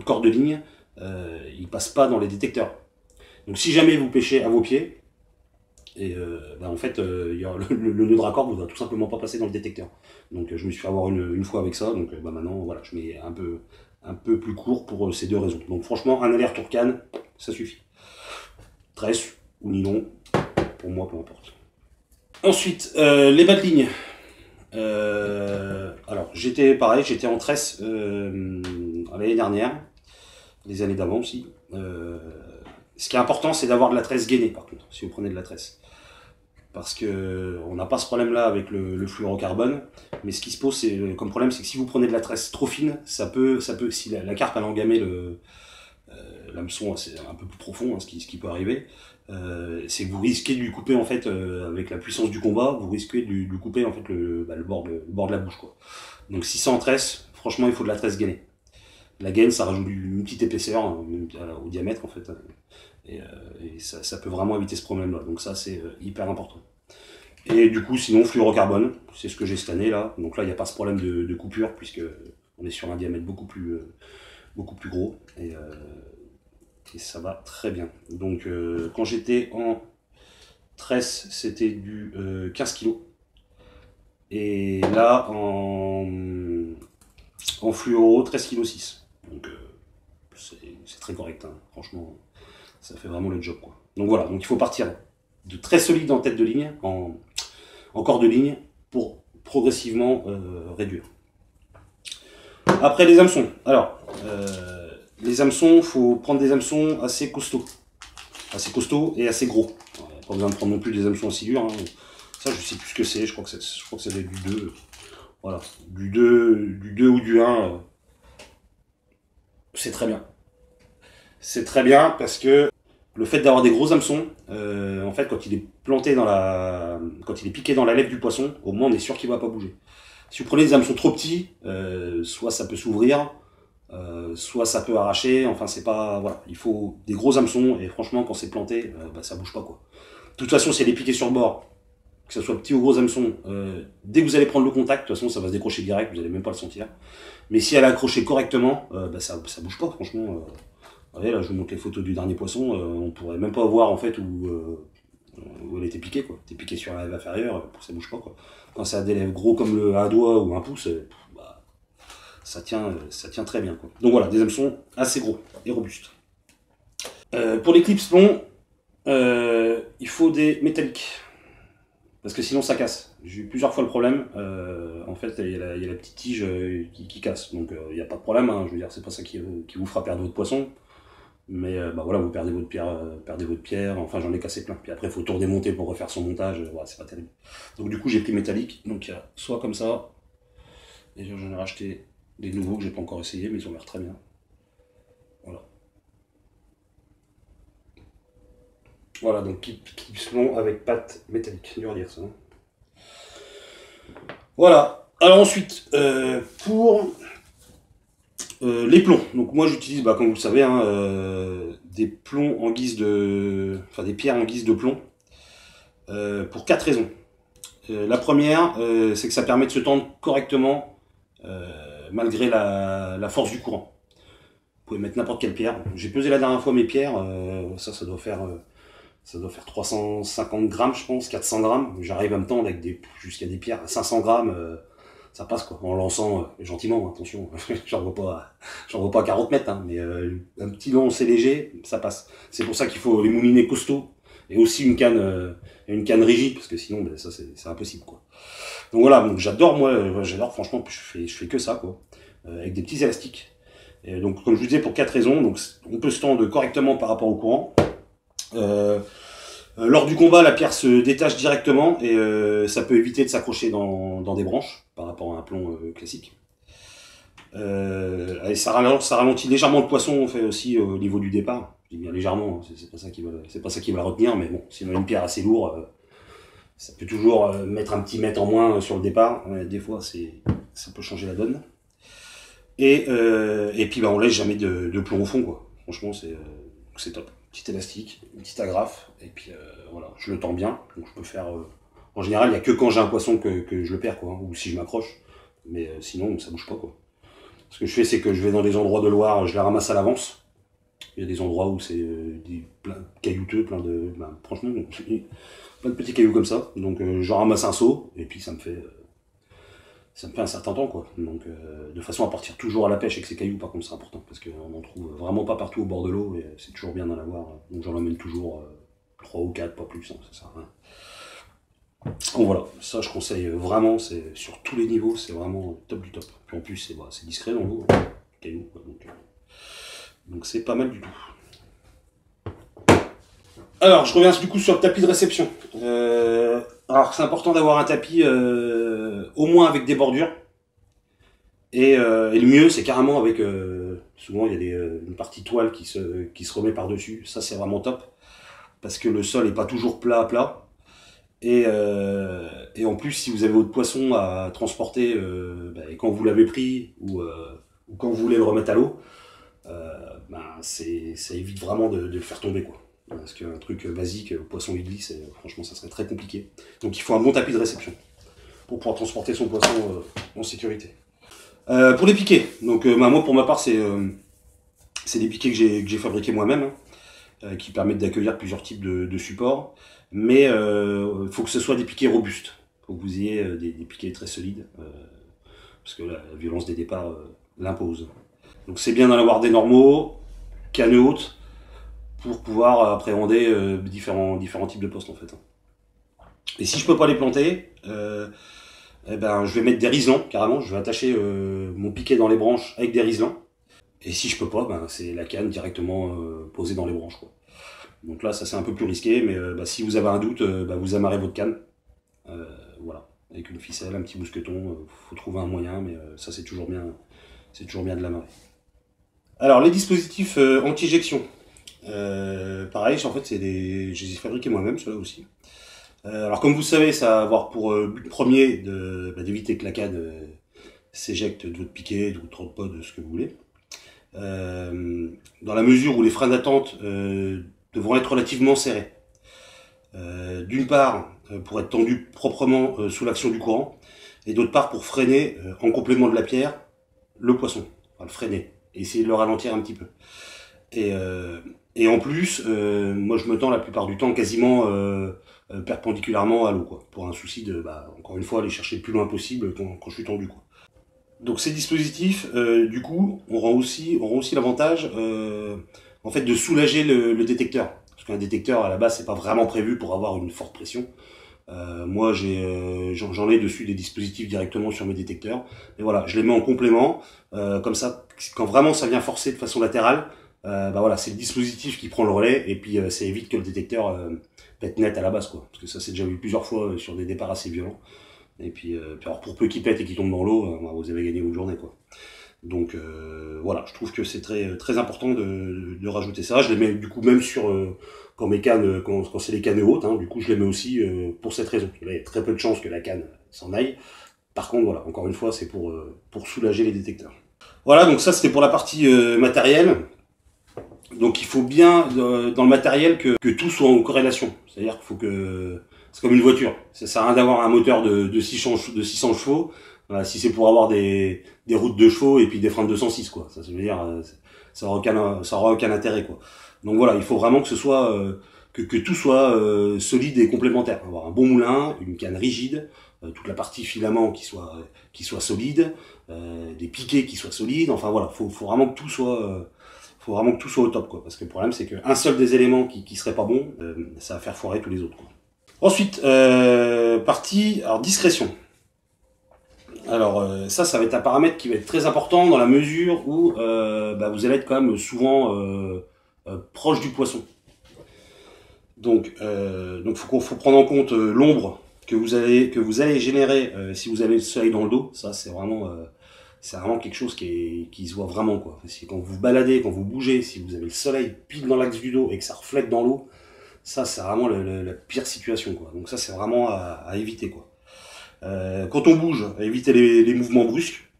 A: corps de ligne, il passe pas dans les détecteurs. Donc si jamais vous pêchez à vos pieds, et en fait le nœud de raccord ne va tout simplement pas passer dans le détecteur. Donc je me suis fait avoir une fois avec ça, donc maintenant voilà, je mets un peu plus court pour ces deux raisons. Donc franchement un aller-retour canne, ça suffit. Tresse ou nylon, pour moi peu importe. Ensuite les bas de ligne. Alors j'étais en tresse l'année dernière, les années d'avant aussi. Ce qui est important, c'est d'avoir de la tresse gainée, par contre, si vous prenez de la tresse. Parce que on n'a pas ce problème-là avec le fluorocarbone, mais ce qui se pose comme problème, c'est que si vous prenez de la tresse trop fine, ça peut si la carpe a engamé l'hameçon, c'est un peu plus profond, hein, ce qui peut arriver, c'est que vous risquez de lui couper en fait avec la puissance du combat, vous risquez de lui couper en fait le bord de la bouche quoi. Donc si c'est en tresse, franchement il faut de la tresse gainée. La gaine, ça rajoute une petite épaisseur au diamètre en fait, et ça peut vraiment éviter ce problème-là. Donc ça c'est hyper important. Et du coup sinon fluorocarbone, c'est ce que j'ai cette année là. Donc là il n'y a pas ce problème de coupure puisque on est sur un diamètre beaucoup plus gros et ça va très bien. Donc quand j'étais en tresse c'était du 15 kg et là en fluoro 13,6 kg. Donc c'est très correct, hein. Franchement ça fait vraiment le job quoi. Donc voilà, donc il faut partir de très solide en tête de ligne, en corps de ligne, pour progressivement réduire. Après les hameçons, alors les hameçons, faut prendre des hameçons assez costauds et assez gros. Pas besoin de prendre non plus des hameçons aussi durs, hein. Ça je sais plus ce que c'est, je crois que ça doit être du 2. Voilà, du 2 ou du 1, c'est très bien. C'est très bien parce que le fait d'avoir des gros hameçons, en fait, quand il est piqué dans la lèvre du poisson, au moins on est sûr qu'il va pas bouger. Si vous prenez des hameçons trop petits, soit ça peut s'ouvrir, soit ça peut arracher. Enfin, c'est pas, voilà, il faut des gros hameçons et franchement, quand c'est planté, ça bouge pas quoi. De toute façon, si elle est piquée sur le bord, que ce soit petit ou gros hameçon, dès que vous allez prendre le contact, de toute façon, ça va se décrocher direct, vous allez même pas le sentir. Mais si elle est accrochée correctement, ça bouge pas, franchement. Voyez, là, je vous montre les photos du dernier poisson, on pourrait même pas voir en fait où elle était piquée quoi. Elle était piquée sur la lèvre inférieure, ça bouge pas quoi. Quand ça a des lèvres gros comme un doigt ou un pouce, ça tient très bien quoi. Donc voilà, des hameçons assez gros et robustes. Pour les clips longs, il faut des métalliques. Parce que sinon ça casse. J'ai eu plusieurs fois le problème. En fait, il y a la petite tige qui casse. Donc il n'y a pas de problème, hein. Je veux dire, c'est pas ça qui vous fera perdre votre poisson. Mais voilà, vous perdez votre pierre, enfin j'en ai cassé plein. Puis après, il faut tout redémonter pour refaire son montage, voilà, c'est pas terrible. Donc du coup, j'ai pris métallique, donc il y a soit comme ça, et j'en ai racheté des nouveaux que j'ai pas encore essayé, mais ils ont l'air très bien. Voilà. Voilà, donc clips longs avec pattes métalliques, dur à dire ça. Hein. Voilà. Alors ensuite, pour les plombs. Donc moi j'utilise, comme vous le savez, hein, des plombs en guise de, enfin des pierres en guise de plomb, pour 4 raisons. La première, c'est que ça permet de se tendre correctement malgré la force du courant. Vous pouvez mettre n'importe quelle pierre. J'ai pesé la dernière fois mes pierres, ça doit faire 350 grammes, je pense, 400 grammes. J'arrive à me tendre avec jusqu'à des pierres à 500 grammes. Ça passe quoi, en lançant gentiment, attention, j'en vois pas à 40 mètres, hein, mais un petit lancer léger, ça passe. C'est pour ça qu'il faut les moulinets costauds et aussi une canne rigide, parce que sinon ça c'est impossible quoi. Donc voilà, donc j'adore franchement, je fais que ça quoi, avec des petits élastiques. Et donc comme je vous disais, pour 4 raisons, donc on peut se tendre correctement par rapport au courant. Lors du combat, la pierre se détache directement et ça peut éviter de s'accrocher dans des branches par rapport à un plomb classique. Et ça ralentit légèrement le poisson, on fait aussi au niveau du départ. Je dis bien légèrement, hein, c'est pas ça qui va la retenir, mais bon, si on a une pierre assez lourde, ça peut toujours mettre un petit mètre en moins sur le départ. Des fois, ça peut changer la donne. Et puis bah, on laisse jamais de plomb au fond, quoi. Franchement, c'est top. Petit élastique, une petite agrafe, et puis voilà, je le tends bien. Donc je peux faire. En général, il n'y a que quand j'ai un poisson que je le perds, quoi, hein, ou si je m'accroche. Mais sinon, ça bouge pas, quoi. Ce que je fais, c'est que je vais dans des endroits de Loire, je la ramasse à l'avance. Il y a des endroits où c'est plein caillouteux, plein de. Ben, franchement, plein de petits cailloux comme ça. Donc j'en ramasse un seau, et puis ça me fait un certain temps, quoi. Donc de façon à partir toujours à la pêche avec ces cailloux, par contre, c'est important, parce qu'on n'en trouve vraiment pas partout au bord de l'eau, et c'est toujours bien d'en avoir. Donc j'en emmène toujours 3 ou 4, pas plus, hein, ça sert à rien. Donc voilà, ça je conseille vraiment, c'est sur tous les niveaux, c'est vraiment top du top. Puis en plus, c'est discret dans l'eau, cailloux, quoi, donc c'est pas mal du tout. Alors, je reviens du coup sur le tapis de réception. Alors, c'est important d'avoir un tapis au moins avec des bordures. Et le mieux, c'est carrément avec... souvent, il y a une partie toile qui se remet par-dessus. Ça, c'est vraiment top. Parce que le sol n'est pas toujours plat à plat. Et en plus, si vous avez votre poisson à transporter, et quand vous l'avez pris ou quand vous voulez le remettre à l'eau, ça évite vraiment de le faire tomber, quoi. Parce qu'un truc basique, le poisson il glisse, franchement ça serait très compliqué. Donc il faut un bon tapis de réception pour pouvoir transporter son poisson en sécurité. Pour les piquets, donc moi pour ma part c'est des piquets que j'ai fabriqués moi-même, hein, qui permettent d'accueillir plusieurs types de supports, mais il faut que ce soit des piquets robustes. Il faut que vous ayez des piquets très solides, parce que la violence des départs l'impose. Donc c'est bien d'en avoir des normaux, canne haute, pour pouvoir appréhender différents types de postes en fait. Et si je peux pas les planter, je vais mettre des riselants carrément, je vais attacher mon piquet dans les branches avec des riselants. Et si je peux pas, c'est la canne directement posée dans les branches, quoi. Donc là ça c'est un peu plus risqué, mais si vous avez un doute, vous amarrez votre canne. Voilà, avec une ficelle, un petit mousqueton, faut trouver un moyen, mais ça c'est toujours bien de l'amarrer. Alors les dispositifs anti-éjection. Pareil, en fait, je les ai fabriqués moi-même, ceux-là aussi. Alors, comme vous savez, ça va avoir pour but premier d'éviter que la canne s'éjecte de votre piquet, de votre pot, de ce que vous voulez. Dans la mesure où les freins d'attente devront être relativement serrés. D'une part, pour être tendu proprement sous l'action du courant, et d'autre part, pour freiner, en complément de la pierre, le poisson. Enfin, le freiner, et essayer de le ralentir un petit peu. Et en plus, moi je me tends la plupart du temps quasiment perpendiculairement à l'eau, quoi, pour un souci de, encore une fois, aller chercher le plus loin possible quand je suis tendu, quoi. Donc ces dispositifs, du coup, auront aussi l'avantage, en fait, de soulager le détecteur. Parce qu'un détecteur, à la base, c'est pas vraiment prévu pour avoir une forte pression. Moi, j'en ai dessus des dispositifs directement sur mes détecteurs. Et voilà, je les mets en complément, comme ça, quand vraiment ça vient forcer de façon latérale, voilà, c'est le dispositif qui prend le relais, et puis ça évite que le détecteur pète net à la base, quoi. Parce que ça c'est déjà vu plusieurs fois sur des départs assez violents. Et puis alors pour peu qu'il pète et qu'il tombe dans l'eau, vous avez gagné votre journée, quoi. Donc voilà, je trouve que c'est très important de rajouter ça. Je les mets du coup même sur quand c'est les cannes hautes, hein, du coup je les mets aussi pour cette raison. Il y a très peu de chances que la canne s'en aille. Par contre voilà, encore une fois, c'est pour soulager les détecteurs. Voilà, donc ça c'était pour la partie matérielle. Donc il faut bien dans le matériel que tout soit en corrélation. C'est-à-dire qu'il faut que... C'est comme une voiture. Ça sert à rien d'avoir un moteur de 600 chevaux. Voilà, si c'est pour avoir des roues de 2 chevaux et puis des freins de 206, quoi. Ça veut dire, ça aura aucun intérêt, quoi. Donc voilà, il faut vraiment que ce soit, que tout soit solide et complémentaire. Avoir un bon moulin, une canne rigide, toute la partie filament qui soit solide, des piquets qui soient solides. Enfin voilà, faut vraiment que tout soit... faut vraiment que tout soit au top, quoi. Parce que le problème, c'est qu'un seul des éléments qui serait pas bon, ça va faire foirer tous les autres, quoi. Ensuite, alors discrétion. Alors ça va être un paramètre qui va être très important dans la mesure où vous allez être quand même souvent proche du poisson. Donc faut prendre en compte l'ombre que vous allez générer si vous avez le soleil dans le dos. Ça, c'est vraiment quelque chose qui se voit vraiment, quoi. Quand vous vous baladez, quand vous bougez, si vous avez le soleil pile dans l'axe du dos et que ça reflète dans l'eau, ça, c'est vraiment la pire situation, quoi. Donc ça, c'est vraiment à éviter, quoi. Quand on bouge, éviter les mouvements brusques.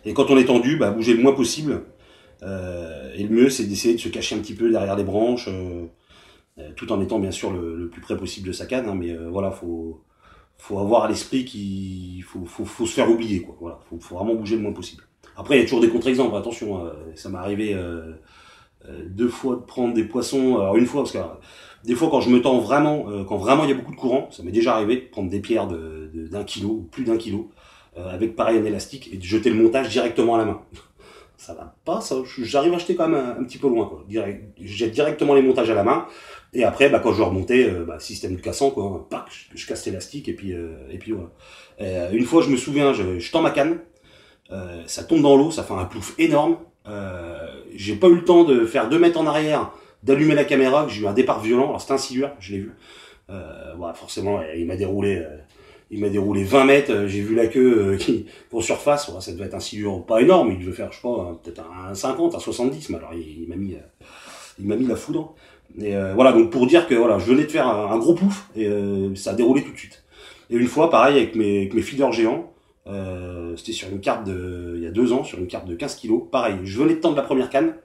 A: Et quand on est tendu, bah, bouger le moins possible. Et le mieux, c'est d'essayer de se cacher un petit peu derrière les branches, tout en étant bien sûr le plus près possible de sa canne. Hein, mais voilà, faut avoir à l'esprit qu'il faut se faire oublier, quoi. Voilà, faut vraiment bouger le moins possible. Après, il y a toujours des contre-exemples. Attention, ça m'est arrivé 2 fois de prendre des poissons. Alors une fois, parce que des fois quand je me tends vraiment, quand vraiment il y a beaucoup de courant, ça m'est déjà arrivé de prendre des pierres d'1 kilo ou plus d'1 kilo, avec pareil un élastique et de jeter le montage directement à la main. Ça va pas, ça, j'arrive à jeter quand même un petit peu loin, quoi. Je jette directement les montages à la main, et après, bah, quand je veux remonter, système de cassant, quoi, pac, je casse l'élastique, et puis voilà. Une fois, je me souviens, je tends ma canne, ça tombe dans l'eau, ça fait un plouf énorme, j'ai pas eu le temps de faire 2 mètres en arrière, d'allumer la caméra, que j'ai eu un départ violent, alors c'était un silure, je l'ai vu. Voilà, forcément, il m'a déroulé 20 mètres, j'ai vu la queue pour surface, ouais, ça devait être un silure pas énorme, il devait faire, je sais pas, peut-être un 50, un 70, mais alors il m'a mis la foudre. Et voilà, donc pour dire que voilà, je venais de faire un gros pouf, et ça a déroulé tout de suite. Et une fois, pareil, avec mes feeders géants, c'était sur une carte il y a 2 ans, sur une carte de 15 kilos, pareil, je venais de tendre la première canne,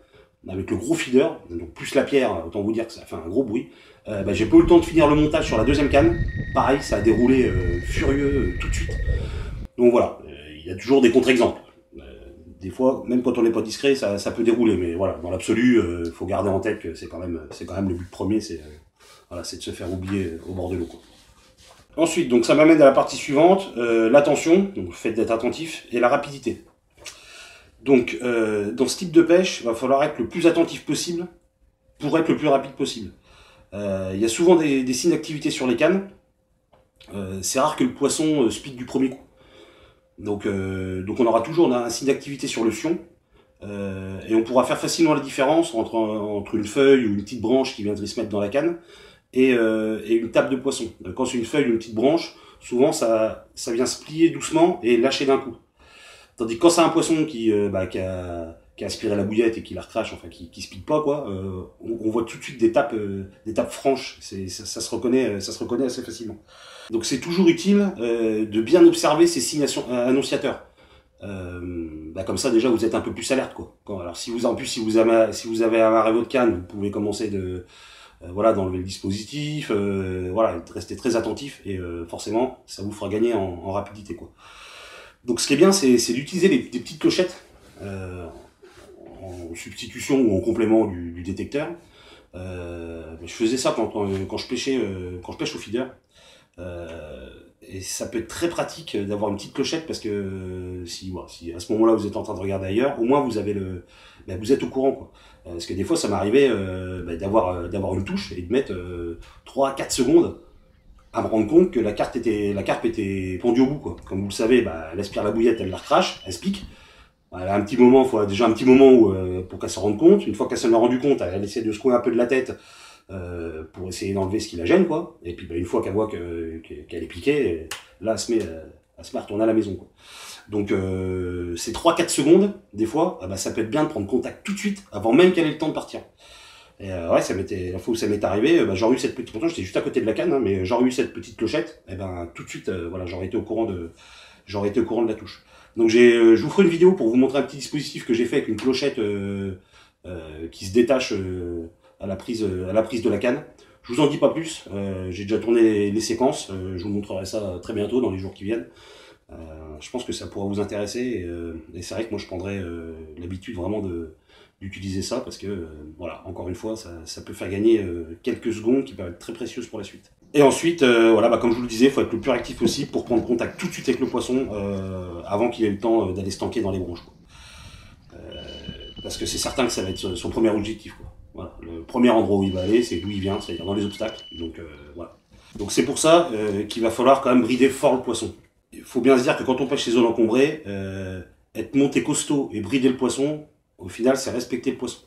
A: avec le gros feeder, donc plus la pierre, autant vous dire que ça fait un gros bruit. J'ai pas eu le temps de finir le montage sur la deuxième canne. Pareil, ça a déroulé furieux tout de suite. Donc voilà, il y a toujours des contre-exemples. Des fois, même quand on n'est pas discret, ça peut dérouler. Mais voilà, dans l'absolu, faut garder en tête que c'est quand même le but premier, c'est de se faire oublier au bord de l'eau, quoi. Ensuite, donc ça m'amène à la partie suivante, l'attention, donc le fait d'être attentif, et la rapidité. Donc, dans ce type de pêche, il va falloir être le plus attentif possible pour être le plus rapide possible. Il y a souvent des signes d'activité sur les cannes. C'est rare que le poisson se pique du premier coup. Donc on aura toujours un signe d'activité sur le fion. Et on pourra faire facilement la différence entre une feuille ou une petite branche qui viendrait se mettre dans la canne et une tape de poisson. Quand c'est une feuille ou une petite branche, souvent ça vient se plier doucement et lâcher d'un coup. Tandis que quand c'est un poisson qui a aspiré la bouillette et qui la recrache, enfin qui se pique pas, quoi, on voit tout de suite des tapes franches. Ça se reconnaît assez facilement. Donc c'est toujours utile de bien observer ces signes annonciateurs. Comme ça déjà vous êtes un peu plus alerte, quoi. Alors si vous avez amarré votre canne, vous pouvez commencer d'enlever le dispositif, de rester très attentif et forcément ça vous fera gagner en rapidité, quoi. Donc ce qui est bien, c'est d'utiliser des petites clochettes en substitution ou en complément du détecteur. Je faisais ça quand je pêche au feeder. Et ça peut être très pratique d'avoir une petite clochette parce que si à ce moment-là vous êtes en train de regarder ailleurs, au moins vous êtes au courant, quoi. Parce que des fois ça m'arrivait d'avoir une touche et de mettre 3-4 secondes à me rendre compte que la carpe était pendue au bout, quoi. Comme vous le savez, elle aspire la bouillette, elle la recrache, elle se pique. Elle a un petit moment, déjà un petit moment pour qu'elle se rende compte. Une fois qu'elle s'en a rendu compte, elle essaie de secouer un peu de la tête pour essayer d'enlever ce qui la gêne, quoi. Et puis une fois qu'elle voit qu'elle est piquée, là elle se met à retourner à la maison, quoi. Donc ces 3-4 secondes, des fois, ça peut être bien de prendre contact tout de suite, avant même qu'elle ait le temps de partir. Et la fois où ça m'est arrivé, j'aurais eu cette petite, pourtant j'étais juste à côté de la canne, hein, mais j'aurais eu cette petite clochette, et tout de suite, j'aurais été au courant de la touche. Donc je vous ferai une vidéo pour vous montrer un petit dispositif que j'ai fait avec une clochette qui se détache à la prise de la canne. Je vous en dis pas plus, j'ai déjà tourné les séquences, je vous montrerai ça très bientôt dans les jours qui viennent. Je pense que ça pourra vous intéresser et c'est vrai que moi je prendrais l'habitude vraiment d'utiliser ça parce que encore une fois ça peut faire gagner quelques secondes qui peuvent être très précieuses pour la suite. Et ensuite comme je vous le disais, il faut être le plus réactif possible pour prendre contact tout de suite avec le poisson avant qu'il ait le temps d'aller se tanker dans les branches, quoi. Parce que c'est certain que ça va être son premier objectif, quoi. Voilà. Le premier endroit où il va aller, c'est d'où il vient, c'est-à-dire dans les obstacles. Donc voilà. Donc c'est pour ça qu'il va falloir quand même brider fort le poisson. Il faut bien se dire que quand on pêche ces zones encombrées, être monté costaud et brider le poisson, au final c'est respecter le poisson.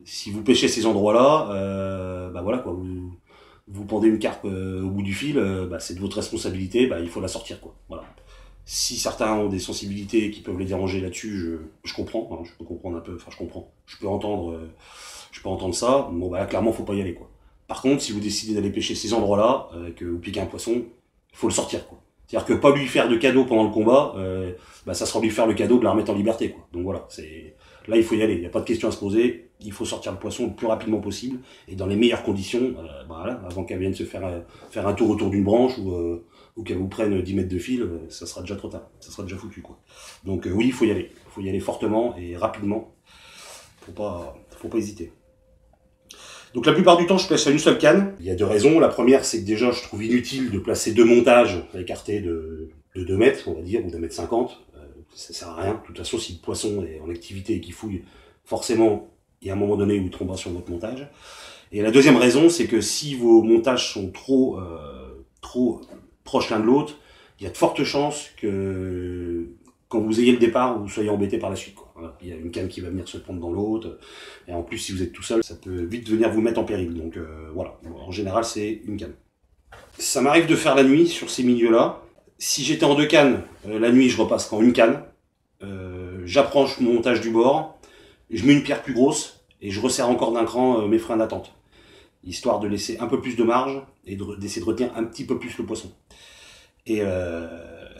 A: Si vous pêchez ces endroits-là, bah voilà quoi, vous pendez une carpe au bout du fil, bah, c'est de votre responsabilité, bah, il faut la sortir quoi. Voilà. Si certains ont des sensibilités qui peuvent les déranger là-dessus, je comprends, hein, je peux comprendre un peu, enfin je comprends, je peux entendre ça. Bon bah là, clairement faut pas y aller quoi. Par contre, si vous décidez d'aller pêcher ces endroits-là, que vous piquez un poisson, il faut le sortir quoi. C'est-à-dire que pas lui faire de cadeau pendant le combat, bah ça sera lui faire le cadeau de la remettre en liberté quoi. Donc voilà, c'est là il faut y aller, il n'y a pas de question à se poser, il faut sortir le poisson le plus rapidement possible et dans les meilleures conditions, bah voilà, avant qu'elle vienne se faire un tour autour d'une branche ou qu'elle vous prenne 10 mètres de fil, ça sera déjà trop tard, ça sera déjà foutu quoi. Donc oui, il faut y aller fortement et rapidement, faut pas hésiter. Donc la plupart du temps, je pêche à une seule canne. Il y a deux raisons. La première, c'est que déjà, je trouve inutile de placer deux montages écartés de 2 mètres, on va dire, ou d'1,50 m. Ça sert à rien. De toute façon, si le poisson est en activité et qu'il fouille, forcément, il y a un moment donné où il tombera sur votre montage. Et la deuxième raison, c'est que si vos montages sont trop proches l'un de l'autre, il y a de fortes chances que quand vous ayez le départ, vous soyez embêté par la suite, quoi. Voilà. Il y a une canne qui va venir se prendre dans l'autre, et en plus, si vous êtes tout seul, ça peut vite venir vous mettre en péril. Donc voilà, en général, c'est une canne. Ça m'arrive de faire la nuit sur ces milieux-là. Si j'étais en 2 cannes, la nuit, je repasse qu'en une canne. J'approche mon montage du bord, je mets une pierre plus grosse, et je resserre encore d'un cran mes freins d'attente, histoire de laisser un peu plus de marge, et d'essayer de retenir un petit peu plus le poisson. Et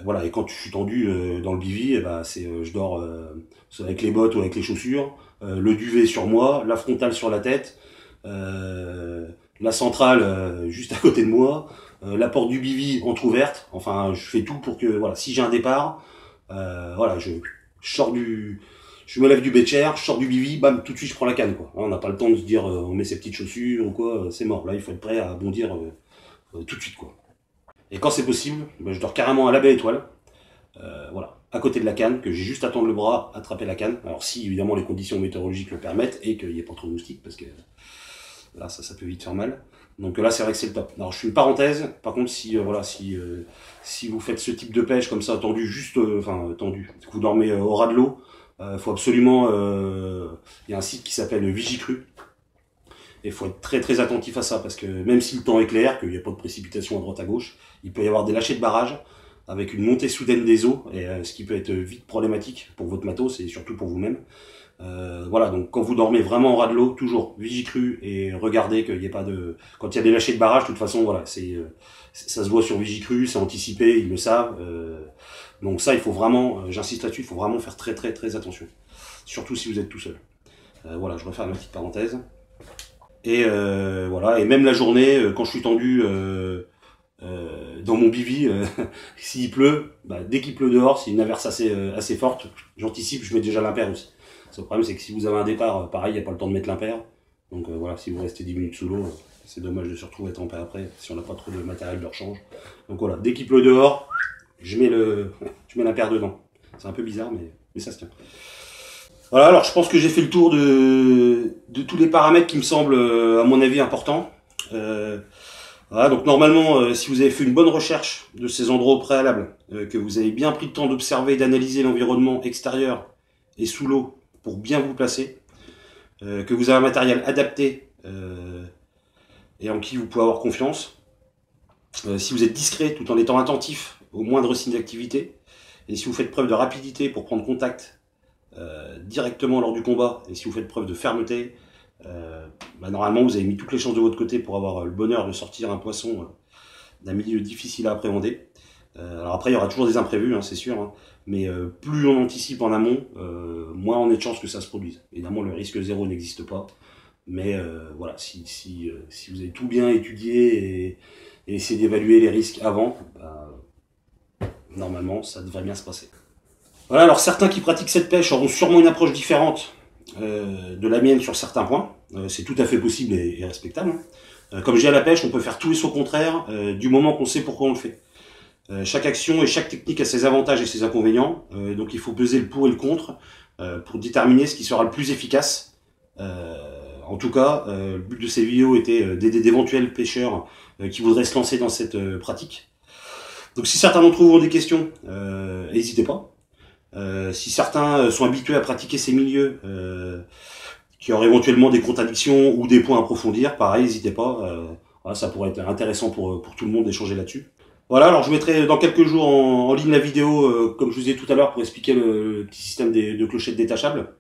A: voilà, et quand je suis tendu dans le bivy, eh ben, je dors avec les bottes ou avec les chaussures, le duvet sur moi, la frontale sur la tête, la centrale juste à côté de moi, la porte du bivy entrouverte. Enfin, je fais tout pour que, voilà, si j'ai un départ, voilà, je me lève du bécher, je sors du bivy, bam, tout de suite je prends la canne, quoi. On n'a pas le temps de se dire on met ses petites chaussures ou quoi, c'est mort. Là, il faut être prêt à bondir tout de suite, quoi. Et quand c'est possible, ben, je dors carrément à la belle étoile, voilà, à côté de la canne, que j'ai juste à tendre le bras, attraper la canne. Alors si évidemment les conditions météorologiques le permettent et qu'il n'y ait pas trop de moustiques, parce que là ça peut vite faire mal. Donc là c'est vrai que c'est le top. Alors je fais une parenthèse, par contre si si vous faites ce type de pêche comme ça, tendu juste, tendu, que vous dormez au ras de l'eau, faut absolument, il y a un site qui s'appelle Vigicru. Et il faut être très très attentif à ça, parce que même si le temps est clair, qu'il n'y a pas de précipitation à droite à gauche, il peut y avoir des lâchers de barrage, avec une montée soudaine des eaux, et ce qui peut être vite problématique pour votre matos, et surtout pour vous-même. Voilà, donc quand vous dormez vraiment au ras de l'eau, toujours Vigicru, et regardez qu'il n'y ait pas de... Quand il y a des lâchers de barrage, de toute façon, voilà, ça se voit sur Vigicru, c'est anticipé, ils le savent. Donc ça, il faut vraiment, j'insiste là-dessus, il faut vraiment faire très très très attention. Surtout si vous êtes tout seul. Voilà, je referme ma petite parenthèse. Et voilà, et même la journée, quand je suis tendu dans mon bivy, s'il pleut, bah, dès qu'il pleut dehors, c'est une averse assez forte, j'anticipe, je mets déjà l'impair aussi. Le problème, c'est que si vous avez un départ, pareil, il n'y a pas le temps de mettre l'impair. Donc voilà, si vous restez 10 minutes sous l'eau, c'est dommage de se retrouver trempé après, si on n'a pas trop de matériel de rechange. Donc voilà, dès qu'il pleut dehors, je mets l'impair dedans. C'est un peu bizarre, mais ça se tient. Voilà, alors je pense que j'ai fait le tour de tous les paramètres qui me semblent, à mon avis, importants. Voilà, donc normalement, si vous avez fait une bonne recherche de ces endroits au préalable, que vous avez bien pris le temps d'observer et d'analyser l'environnement extérieur et sous l'eau pour bien vous placer, que vous avez un matériel adapté et en qui vous pouvez avoir confiance, si vous êtes discret tout en étant attentif au moindre signe d'activité, et si vous faites preuve de rapidité pour prendre contact directement lors du combat, et si vous faites preuve de fermeté, bah, normalement vous avez mis toutes les chances de votre côté pour avoir le bonheur de sortir un poisson d'un milieu difficile à appréhender. Alors après il y aura toujours des imprévus, hein, c'est sûr, hein, mais plus on anticipe en amont, moins on a de chances que ça se produise. Évidemment le risque zéro n'existe pas, mais voilà, si vous avez tout bien étudié et essayé d'évaluer les risques avant, bah, normalement ça devrait bien se passer. Voilà, alors certains qui pratiquent cette pêche auront sûrement une approche différente de la mienne sur certains points. C'est tout à fait possible et respectable. Comme je dis à la pêche, on peut faire tout et son contraire du moment qu'on sait pourquoi on le fait. Chaque action et chaque technique a ses avantages et ses inconvénients, donc il faut peser le pour et le contre pour déterminer ce qui sera le plus efficace. En tout cas, le but de ces vidéos était d'aider d'éventuels pêcheurs qui voudraient se lancer dans cette pratique. Donc si certains d'entre vous ont des questions, n'hésitez pas. Si certains sont habitués à pratiquer ces milieux, qui auraient éventuellement des contradictions ou des points à approfondir, pareil, n'hésitez pas. Voilà, ça pourrait être intéressant pour tout le monde d'échanger là-dessus. Voilà, alors je mettrai dans quelques jours en ligne la vidéo, comme je vous ai dit tout à l'heure, pour expliquer le petit système de clochettes détachables.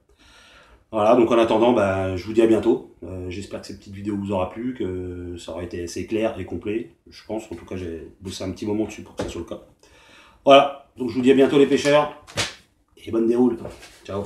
A: Voilà, donc en attendant, bah, je vous dis à bientôt. J'espère que cette petite vidéo vous aura plu, que ça aura été assez clair et complet. Je pense, en tout cas, j'ai bossé un petit moment dessus pour que ça soit le cas. Voilà, donc je vous dis à bientôt les pêcheurs, et bonne déroule. Ciao.